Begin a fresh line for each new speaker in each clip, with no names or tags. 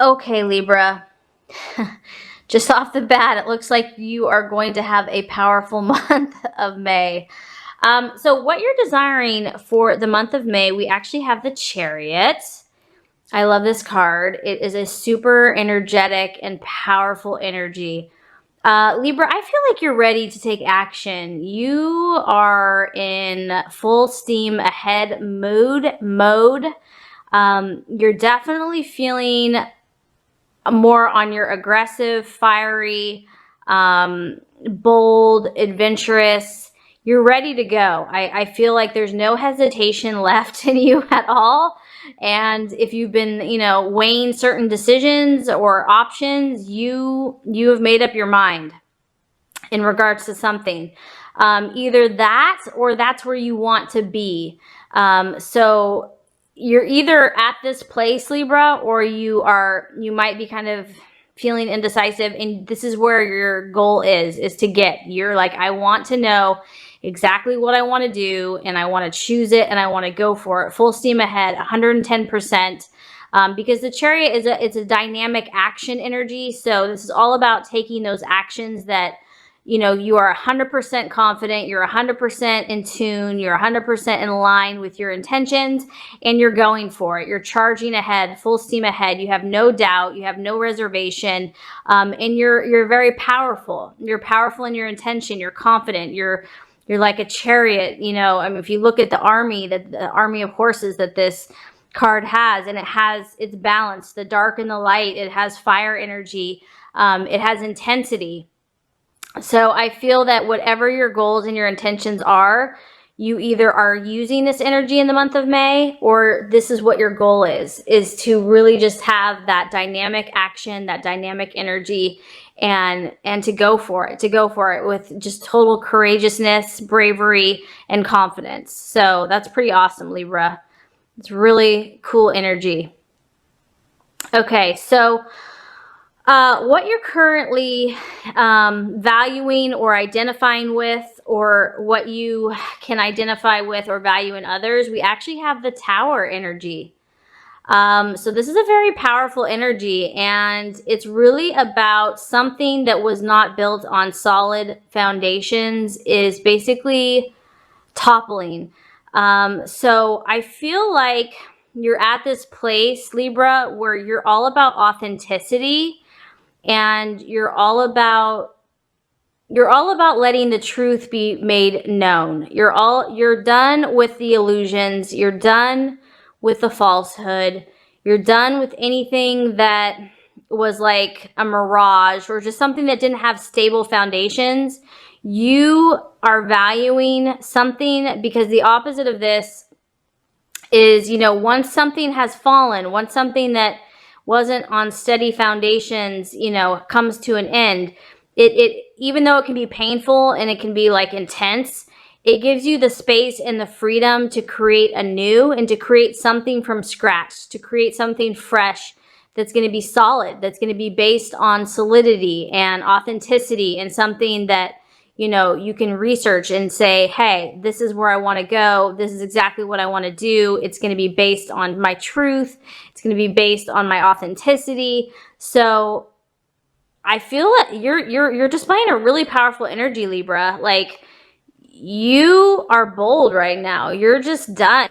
Okay, Libra. Just off the bat, it looks like you are going to have a powerful month of May. So what you're desiring for the month of May, we actually have the Chariot. I love this card. It is a super energetic and powerful energy. Libra, I feel like you're ready to take action. You are in full steam ahead mode. You're definitely feeling more on your aggressive, fiery, bold, adventurous. You're ready to go. I feel like there's no hesitation left in you at all. And if you've been, weighing certain decisions or options, you have made up your mind in regards to something. Either that or that's where you want to be. So you're either at this place, Libra, or you might be kind of feeling indecisive, and this is where your goal is to get. You're like, I want to know exactly what I want to do, and I want to choose it, and I want to go for it. Full steam ahead, 110%. Because the Chariot it's a dynamic action energy. So this is all about taking those actions that you are 100% confident, you're 100% in tune, you're 100% in line with your intentions, and you're going for it. You're charging ahead, full steam ahead. You have no doubt, you have no reservation, and you're very powerful. You're powerful in your intention. You're confident. You're like a chariot. I mean, if you look at the army of horses that this card has, and it's balanced, the dark and the light. It has fire energy. It has intensity. So I feel that whatever your goals and your intentions are, you either are using this energy in the month of May, or this is what your goal is to really just have that dynamic action, that dynamic energy, and to go for it with just total courageousness, bravery, and confidence. So that's pretty awesome, Libra. It's really cool energy. Okay, so what you're currently valuing or identifying with, or what you can identify with or value in others, we actually have the Tower energy. So this is a very powerful energy, and it's really about something that was not built on solid foundations is basically toppling. So I feel like you're at this place, Libra, where you're all about authenticity. And you're all about letting the truth be made known. You're done with the illusions. You're done with the falsehood. You're done with anything that was like a mirage or just something that didn't have stable foundations. You are valuing something, because the opposite of this is, once something has fallen, once something that wasn't on steady foundations, comes to an end, it even though it can be painful and it can be like intense, it gives you the space and the freedom to create anew and to create something from scratch, to create something fresh that's going to be solid, that's going to be based on solidity and authenticity, and something that you can research and say, hey, this is where I want to go. This is exactly what I want to do. It's going to be based on my truth. It's going to be based on my authenticity. So I feel that you're displaying a really powerful energy, Libra. Like, you are bold right now. You're just done.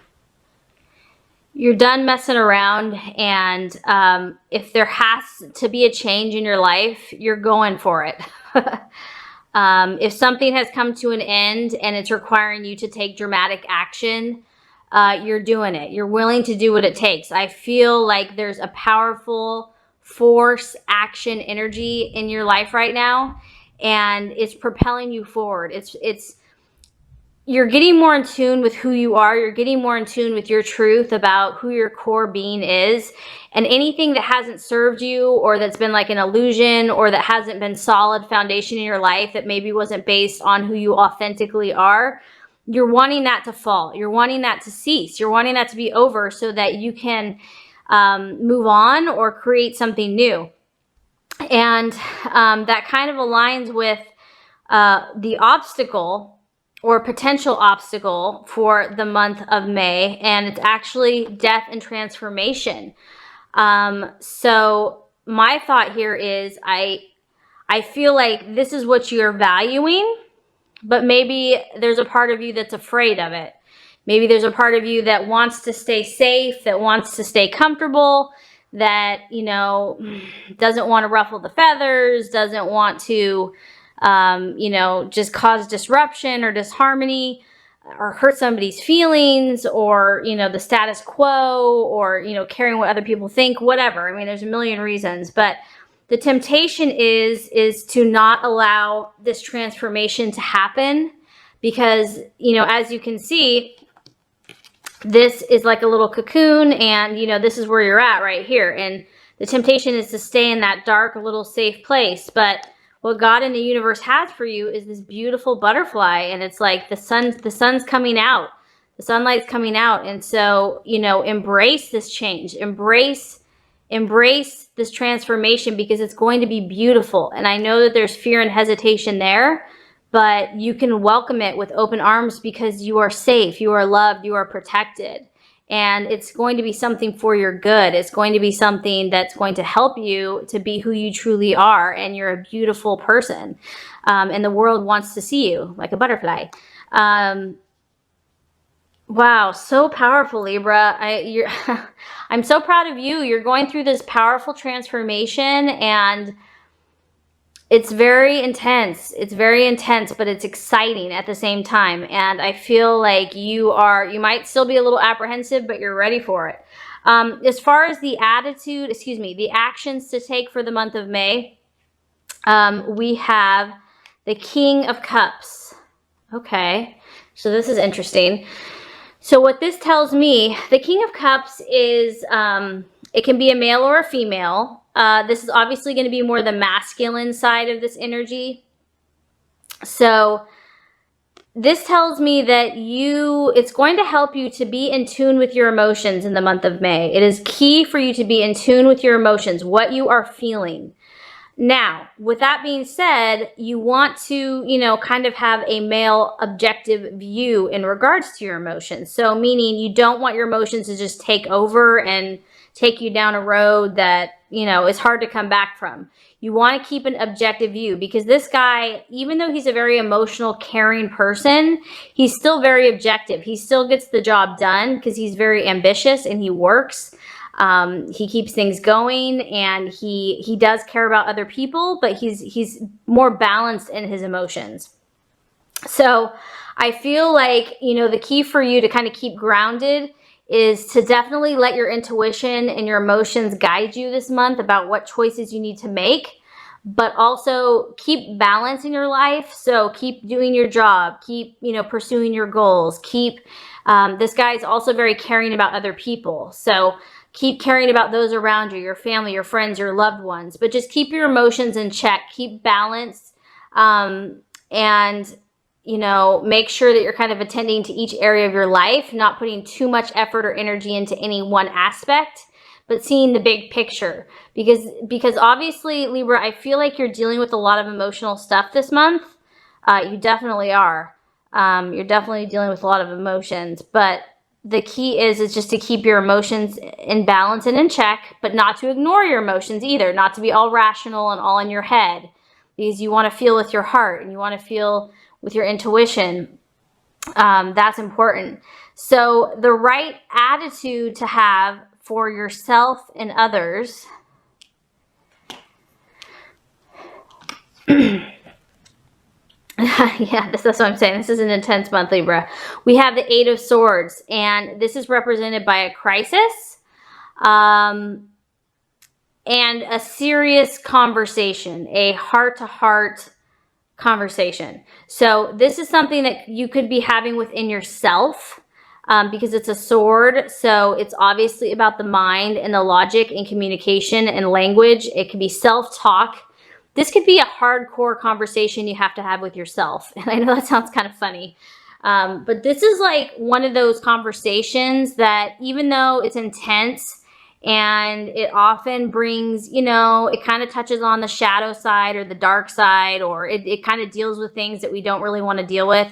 You're done messing around. And if there has to be a change in your life, you're going for it. If something has come to an end and it's requiring you to take dramatic action, you're doing it. You're willing to do what it takes. I feel like there's a powerful force, action, energy in your life right now, and it's propelling you forward. You're getting more in tune with who you are. You're getting more in tune with your truth about who your core being is. And anything that hasn't served you, or that's been like an illusion, or that hasn't been solid foundation in your life, that maybe wasn't based on who you authentically are, you're wanting that to fall. You're wanting that to cease. You're wanting that to be over so that you can move on or create something new. And that kind of aligns with the obstacle or potential obstacle for the month of May, and it's actually death and transformation. So my thought here is I feel like this is what you're valuing, but maybe there's a part of you that's afraid of it. Maybe there's a part of you that wants to stay safe, that wants to stay comfortable, that, you know, doesn't want to ruffle the feathers, doesn't want to, you know, just cause disruption or disharmony or hurt somebody's feelings, or, you know, the status quo, or, you know, caring what other people think, whatever. I mean, there's a million reasons, but the temptation is to not allow this transformation to happen, because, you know, as you can see, this is like a little cocoon, and, you know, this is where you're at right here. And the temptation is to stay in that dark, little safe place. But what God in the universe has for you is this beautiful butterfly. And it's like the sun's coming out. The sunlight's coming out. And so, you know, embrace this change. Embrace this transformation, because it's going to be beautiful. And I know that there's fear and hesitation there, but you can welcome it with open arms, because you are safe, you are loved, you are protected. And it's going to be something for your good. It's going to be something that's going to help you to be who you truly are. And you're a beautiful person. And the world wants to see you like a butterfly. Wow, so powerful, Libra. I'm so proud of you. You're going through this powerful transformation, and it's very intense. It's very intense, but it's exciting at the same time. And I feel like you might still be a little apprehensive, but you're ready for it. As far as the the actions to take for the month of May, we have the King of Cups. Okay, so this is interesting. So what this tells me, the King of Cups is, it can be a male or a female. This is obviously going to be more the masculine side of this energy. So this tells me that it's going to help you to be in tune with your emotions in the month of May. It is key for you to be in tune with your emotions, what you are feeling. Now, with that being said, you want to, you know, kind of have a male objective view in regards to your emotions. So meaning you don't want your emotions to just take over and take you down a road that, you know, is hard to come back from. You want to keep an objective view, because this guy, even though he's a very emotional, caring person, he's still very objective. He still gets the job done because he's very ambitious and he works. He keeps things going, and he does care about other people, but he's more balanced in his emotions. So I feel like, you know, the key for you to kind of keep grounded is to definitely let your intuition and your emotions guide you this month about what choices you need to make, but also keep balance in your life. So keep doing your job, keep, you know, pursuing your goals, this guy is also very caring about other people. So keep caring about those around you, your family, your friends, your loved ones, but just keep your emotions in check, keep balance, and, you know, make sure that you're kind of attending to each area of your life, not putting too much effort or energy into any one aspect, but seeing the big picture. Because obviously, Libra, I feel like you're dealing with a lot of emotional stuff this month. You definitely are. You're definitely dealing with a lot of emotions, but the key is just to keep your emotions in balance and in check, but not to ignore your emotions either, not to be all rational and all in your head, because you want to feel with your heart and you want to feel with your intuition. That's important. So the right attitude to have for yourself and others. Yeah, that's what I'm saying. This is an intense month, Libra. We have the Eight of Swords, and this is represented by a crisis and a serious conversation, a heart-to-heart conversation. So this is something that you could be having within yourself, because it's a sword. So it's obviously about the mind and the logic and communication and language. It could be self-talk. This could be a hardcore conversation you have to have with yourself. And I know that sounds kind of funny, but this is like one of those conversations that, even though it's intense and it often brings, you know, it kind of touches on the shadow side or the dark side, or it kind of deals with things that we don't really want to deal with.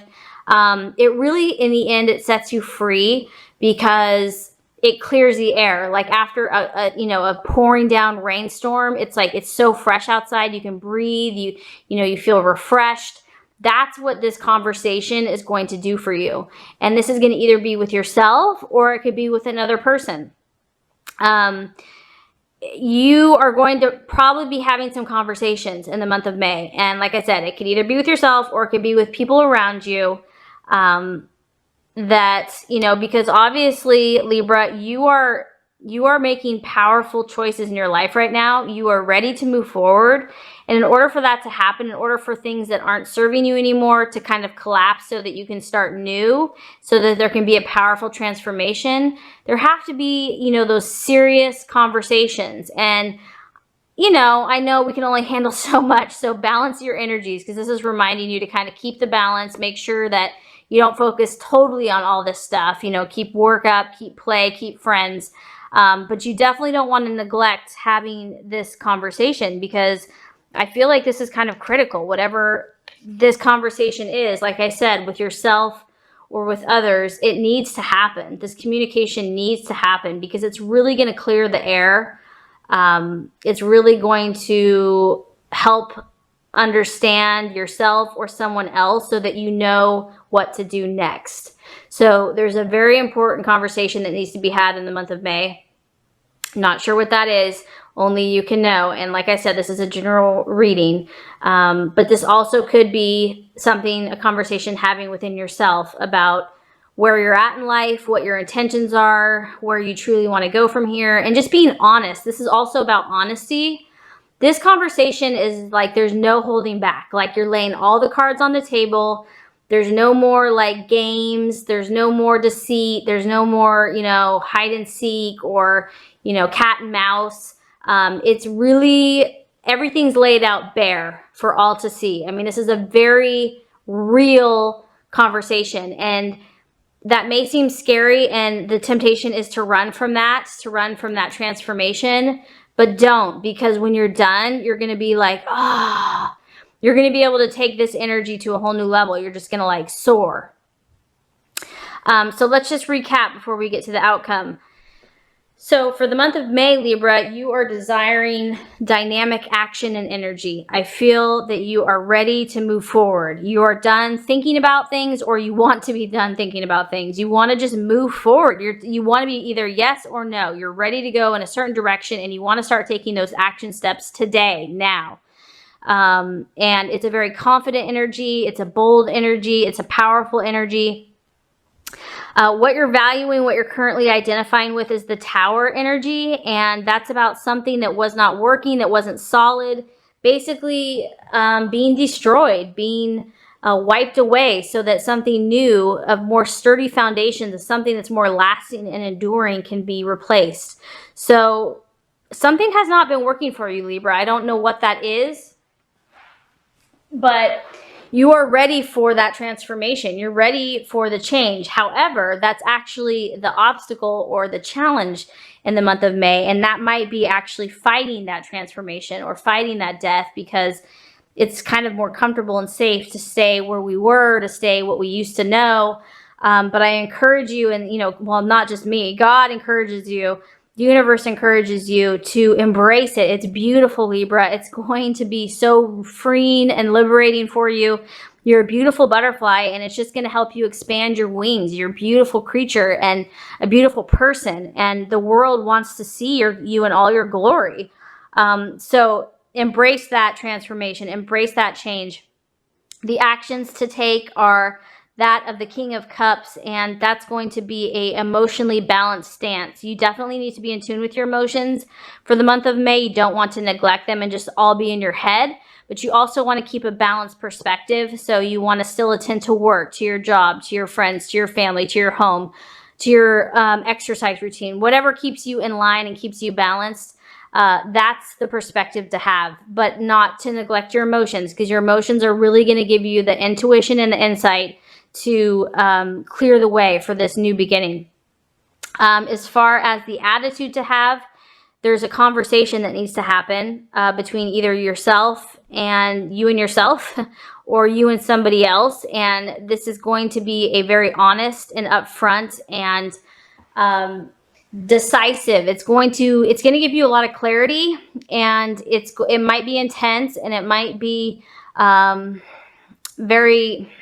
It really, in the end, it sets you free, because it clears the air. Like after a pouring down rainstorm, it's like it's so fresh outside, you can breathe, you feel refreshed. That's what this conversation is going to do for you. And this is going to either be with yourself or it could be with another person. You are going to probably be having some conversations in the month of May. And like I said, it could either be with yourself or it could be with people around you. That, because obviously, Libra, you are making powerful choices in your life right now. You are ready to move forward. And in order for that to happen, in order for things that aren't serving you anymore to kind of collapse so that you can start new, so that there can be a powerful transformation, there have to be, those serious conversations. And, I know we can only handle so much. So balance your energies, because this is reminding you to kind of keep the balance, make sure that you don't focus totally on all this stuff, keep work up, keep play, keep friends. But you definitely don't want to neglect having this conversation, because I feel like this is kind of critical. Whatever this conversation is, like I said, with yourself or with others, it needs to happen. This communication needs to happen because it's really going to clear the air. It's really going to help understand yourself or someone else so that you know what to do next. So there's a very important conversation that needs to be had in the month of May. Not sure what that is. Only you can know. And like I said, this is a general reading. But this also could be something, a conversation having within yourself about where you're at in life, what your intentions are, where you truly want to go from here, and just being honest. This is also about honesty. This conversation is like there's no holding back. Like you're laying all the cards on the table. There's no more like games. There's no more deceit. There's no more, hide and seek or, cat and mouse. It's really, everything's laid out bare for all to see. I mean, this is a very real conversation, and that may seem scary, and the temptation is to run from that transformation, but don't, because when you're done, you're going to be like, you're going to be able to take this energy to a whole new level. You're just going to like soar. So let's just recap before we get to the outcome. So for the month of May, Libra, you are desiring dynamic action and energy. I feel that you are ready to move forward. You are done thinking about things, or you want to be done thinking about things. You want to just move forward. You want to be either yes or no. You're ready to go in a certain direction, and you want to start taking those action steps today, now. And it's a very confident energy. It's a bold energy. It's a powerful energy. What you're valuing, what you're currently identifying with is the Tower energy, and that's about something that was not working, that wasn't solid, basically being destroyed, being wiped away, so that something new, of more sturdy foundations, something that's more lasting and enduring can be replaced. So something has not been working for you, Libra. I don't know what that is, but you are ready for that transformation. You're ready for the change. However, that's actually the obstacle or the challenge in the month of May. And that might be actually fighting that transformation or fighting that death, because it's kind of more comfortable and safe to stay where we were, to stay what we used to know. But I encourage you, and, well, not just me, God encourages you. The universe encourages you to embrace it. It's beautiful, Libra. It's going to be so freeing and liberating for you. You're a beautiful butterfly, and it's just going to help you expand your wings. You're a beautiful creature and a beautiful person, and the world wants to see you in all your glory. So embrace that transformation. Embrace that change. The actions to take are that of the King of Cups, and that's going to be a emotionally balanced stance. You definitely need to be in tune with your emotions. For the month of May, you don't want to neglect them and just all be in your head, but you also want to keep a balanced perspective. So you want to still attend to work, to your job, to your friends, to your family, to your home, to your exercise routine, whatever keeps you in line and keeps you balanced. That's the perspective to have, but not to neglect your emotions, because your emotions are really going to give you the intuition and the insight to clear the way for this new beginning. As far as the attitude to have, there's a conversation that needs to happen between either yourself and yourself or you and somebody else. And this is going to be a very honest and upfront and decisive. It's going to give you a lot of clarity, and it might be intense, and it might be very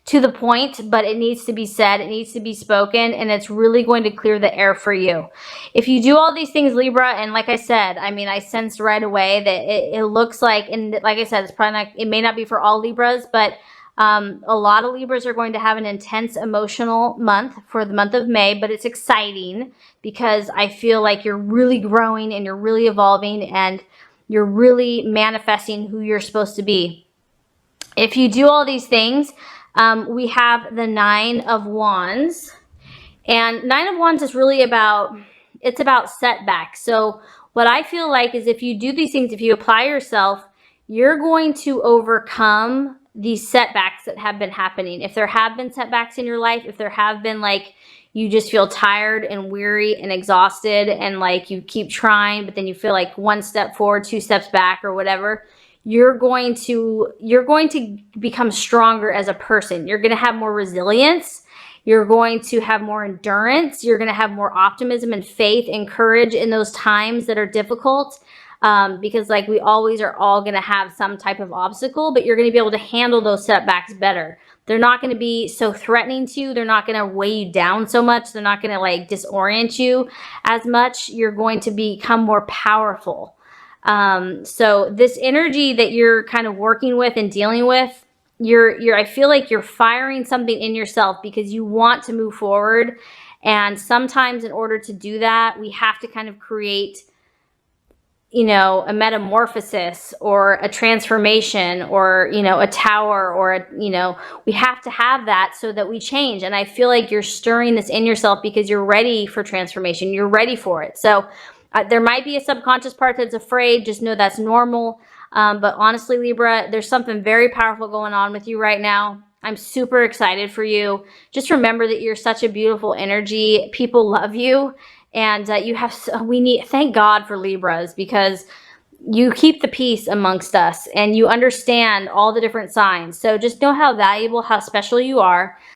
to the point, but it needs to be said, it needs to be spoken, and it's really going to clear the air for you. If you do all these things, Libra, and like I said, I mean, I sensed right away that it looks like, and like I said, it's probably not, it may not be for all Libras, but a lot of Libras are going to have an intense emotional month for the month of May, but it's exciting because I feel like you're really growing and you're really evolving and you're really manifesting who you're supposed to be. If you do all these things, we have the Nine of Wands, and Nine of Wands is really about, it's about setbacks. So what I feel like is if you do these things, if you apply yourself, you're going to overcome these setbacks that have been happening. If there have been setbacks in your life, if there have been like, you just feel tired and weary and exhausted and like you keep trying, but then you feel like one step forward, two steps back or whatever, you're going to become stronger as a person. You're going to have more resilience. You're going to have more endurance. You're going to have more optimism and faith and courage in those times that are difficult. Because like we always are all going to have some type of obstacle, but you're going to be able to handle those setbacks better. They're not going to be so threatening to you. They're not going to weigh you down so much. They're not going to like disorient you as much. You're going to become more powerful. So this energy that you're kind of working with and dealing with, I feel like you're firing something in yourself because you want to move forward. And sometimes in order to do that, we have to kind of create, you know, a metamorphosis or a transformation or, you know, a tower or, you know, we have to have that so that we change. And I feel like you're stirring this in yourself because you're ready for transformation. You're ready for it. So there might be a subconscious part that's afraid. Just know that's normal. But honestly, Libra, there's something very powerful going on with you right now. I'm super excited for you. Just remember that you're such a beautiful energy. People love you. And thank God for Libras, because you keep the peace amongst us and you understand all the different signs. So just know how valuable, how special you are.